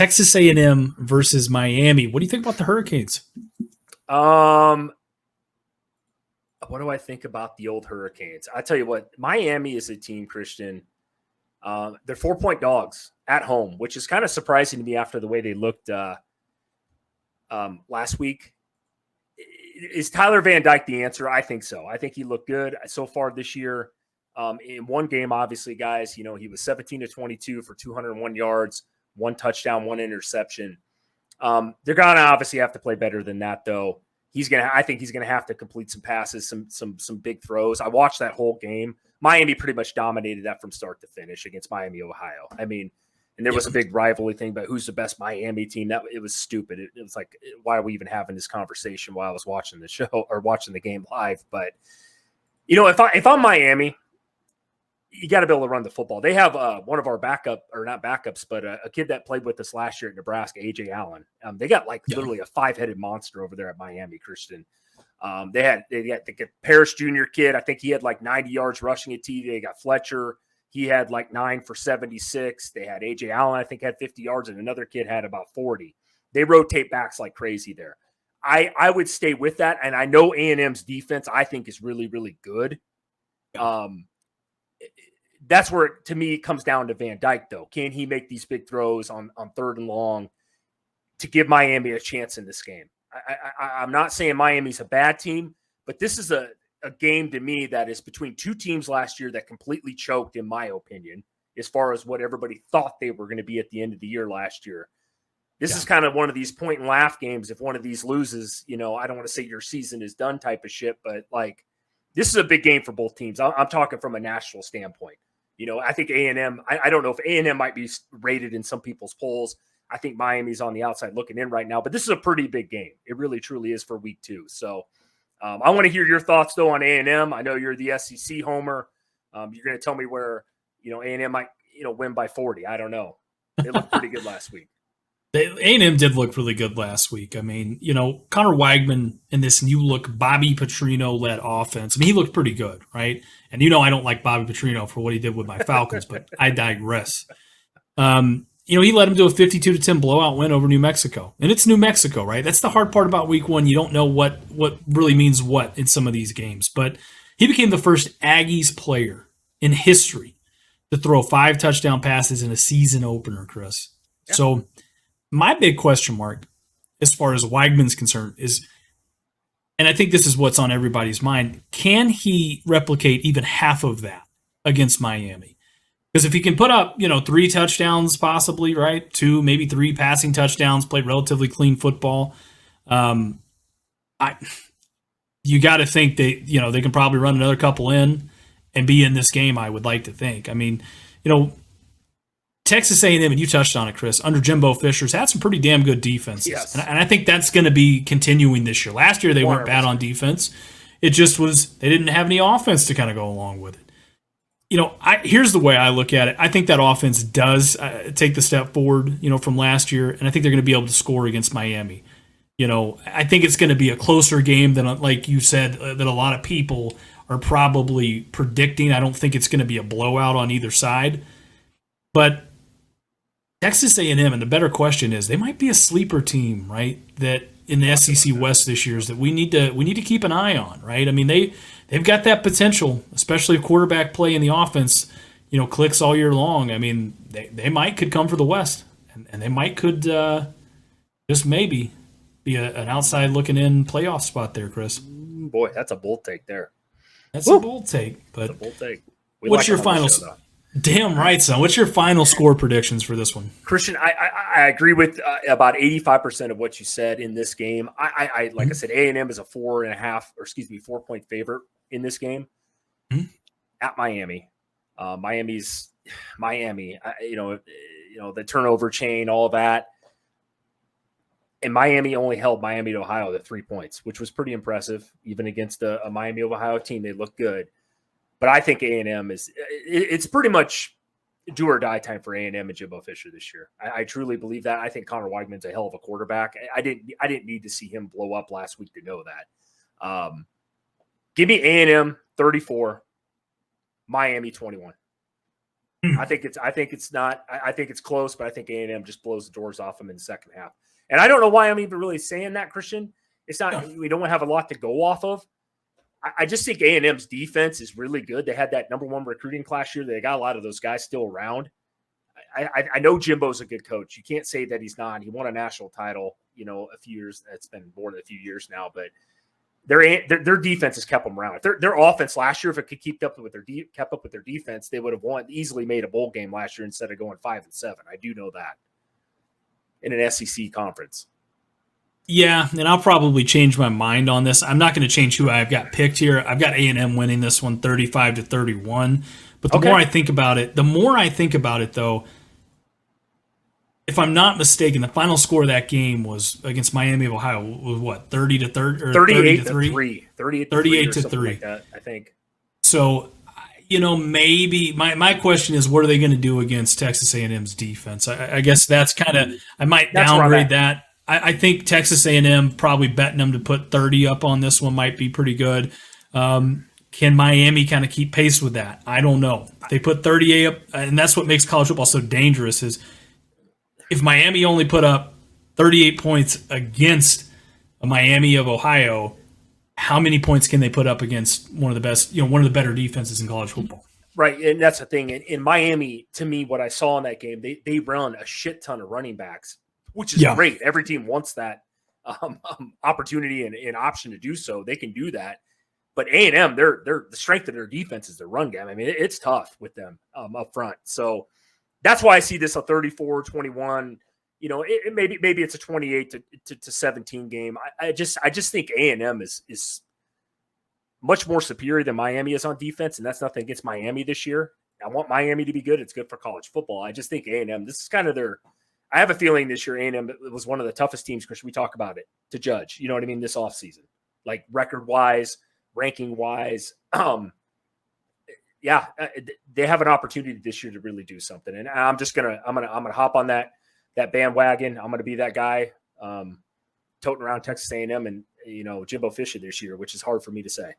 Texas A&M versus Miami. What do you think about the Hurricanes? What do I think about the old Hurricanes? I tell you what, Miami is a team, Christian. They're 4-point dogs at home, which is kind of surprising to me after the way they looked last week. Is Tyler Van Dyke the answer? I think so. I think he looked good so far this year. In one game, obviously, guys, he was 17-22 for 201 yards, 1 touchdown, 1 interception. They're going to obviously have to play better than that, though. I think he's going to have to complete some passes, some big throws. I watched that whole game. Miami pretty much dominated that from start to finish against Miami, Ohio. I mean, and there was a big rivalry thing about who's the best Miami team. It was stupid. It was like, why are we even having this conversation while I was watching the show or watching the game live? But if I'm Miami, you got to be able to run the football. They have one of our not backups, but a kid that played with us last year at Nebraska, AJ Allen. They got literally a 5-headed monster over there at Miami, Christian. They had the Parrish Jr. kid. I think he had 90 yards rushing at TD. They got Fletcher. He had 9 for 76. They had AJ Allen, I think, had 50 yards, and another kid had about 40. They rotate backs like crazy there. I would stay with that, and I know A&M's defense I think is really, really good. That's where, to me, it comes down to Van Dyke, though. Can he make these big throws on 3rd and long to give Miami a chance in this game? I'm not saying Miami's a bad team, but this is a game to me that is between two teams last year that completely choked, in my opinion, as far as what everybody thought they were going to be at the end of the year last year. This is kind of one of these point and laugh games. If one of these loses, I don't want to say your season is done type of shit, but this is a big game for both teams. I'm talking from a national standpoint. I think A&M, I don't know if A&M might be rated in some people's polls. I think Miami's on the outside looking in right now, but this is a pretty big game. It really, truly is for week 2. So I want to hear your thoughts, though, on A&M. I know you're the SEC homer. You're going to tell me where, A&M might, win by 40. I don't know. They looked pretty good last week. A&M did look really good last week. I mean, Connor Weigman in this new look Bobby Petrino-led offense, he looked pretty good, right? And I don't like Bobby Petrino for what he did with my Falcons, but I digress. He led them to a 52-10 blowout win over New Mexico. And it's New Mexico, right? That's the hard part about week 1. You don't know what really means what in some of these games. But he became the first Aggies player in history to throw 5 touchdown passes in a season opener, Chris. Yeah. So my big question mark, as far as Weigman's concerned, is, and I think this is what's on everybody's mind, can he replicate even half of that against Miami? Because if he can put up, 3 touchdowns possibly, right? 2, maybe 3 passing touchdowns, play relatively clean football, you got to think they can probably run another couple in and be in this game, I would like to think. I mean, Texas A&M, and you touched on it, Chris, under Jimbo Fisher's had some pretty damn good defenses. Yes. And I think that's going to be continuing this year. Last year they weren't bad on defense. It just was they didn't have any offense to kind of go along with it. Here's the way I look at it. I think that offense does take the step forward, from last year, and I think they're going to be able to score against Miami. I think it's going to be a closer game than, like you said, that a lot of people are probably predicting. I don't think it's going to be a blowout on either side. But Texas A&M, and the better question is, they might be a sleeper team, right? That in the SEC West this year is that we need to keep an eye on, right? I mean, they've got that potential, especially if quarterback play in the offense, clicks all year long. I mean, they could come for the West, and they could just maybe be an outside looking in playoff spot there, Chris. Boy, that's a bold take there. That's a bold take. But that's a bold take. What's your final? Damn right, son. What's your final score predictions for this one? Christian, I agree with about 85% of what you said in this game. I like I said, A&M is a 4-point favorite in this game at Miami. Miami's Miami. The turnover chain, all of that, and Miami only held Miami to Ohio to 3 points, which was pretty impressive, even against a Miami of Ohio team. They look good. But I think A&M it's pretty much do or die time for A&M and Jimbo Fisher this year. I truly believe that. I think Connor Weigman's a hell of a quarterback. I didn't need to see him blow up last week to know that. Give me A&M 34, Miami 21. I think it's not. I think it's close, but I think A&M just blows the doors off them in the second half. And I don't know why I'm even really saying that, Christian. It's not. We don't have a lot to go off of. I just think A&M's defense is really good. They had that #1 recruiting class year. They got a lot of those guys still around. I know Jimbo's a good coach. You can't say that he's not. He won a national title, a few years. It's been more than a few years now, but their defense has kept them around. Their offense last year, if it could keep up with their defense, they would have easily made a bowl game last year instead of going 5-7. I do know that in an SEC conference. Yeah, and I'll probably change my mind on this. I'm not going to change who I've got picked here. I've got A&M winning this one 35-31. But the more I think about it, though, if I'm not mistaken, the final score of that game was against Miami of Ohio was what, 30-30 or 38-3. 38-3. Like that, I think. So, maybe my question is, what are they going to do against Texas A&M's defense? I guess that's kind of, I might downgrade that. I think Texas A&M probably betting them to put 30 up on this one might be pretty good. Can Miami kind of keep pace with that? I don't know. They put 38 up, and that's what makes college football so dangerous is if Miami only put up 38 points against a Miami of Ohio, how many points can they put up against one of the best, one of the better defenses in college football? Right, and that's the thing. In Miami, to me, what I saw in that game, they run a shit ton of running backs, which is great. Every team wants that opportunity and option to do so. They can do that. But A&M, the strength of their defense is their run game. I mean, it's tough with them up front. So that's why I see this a 34-21. Maybe it's a 28-17 game. I just think A&M is much more superior than Miami is on defense, and that's nothing against Miami this year. I want Miami to be good. It's good for college football. I just think A&M, this is kind of their – I have a feeling this year A&M was one of the toughest teams, Chris, we talk about it, to judge. You know what I mean? This offseason. Like record-wise, ranking-wise. They have an opportunity this year to really do something. And I'm just going to – I'm gonna hop on that bandwagon. I'm going to be that guy toting around Texas A&M and, Jimbo Fisher this year, which is hard for me to say.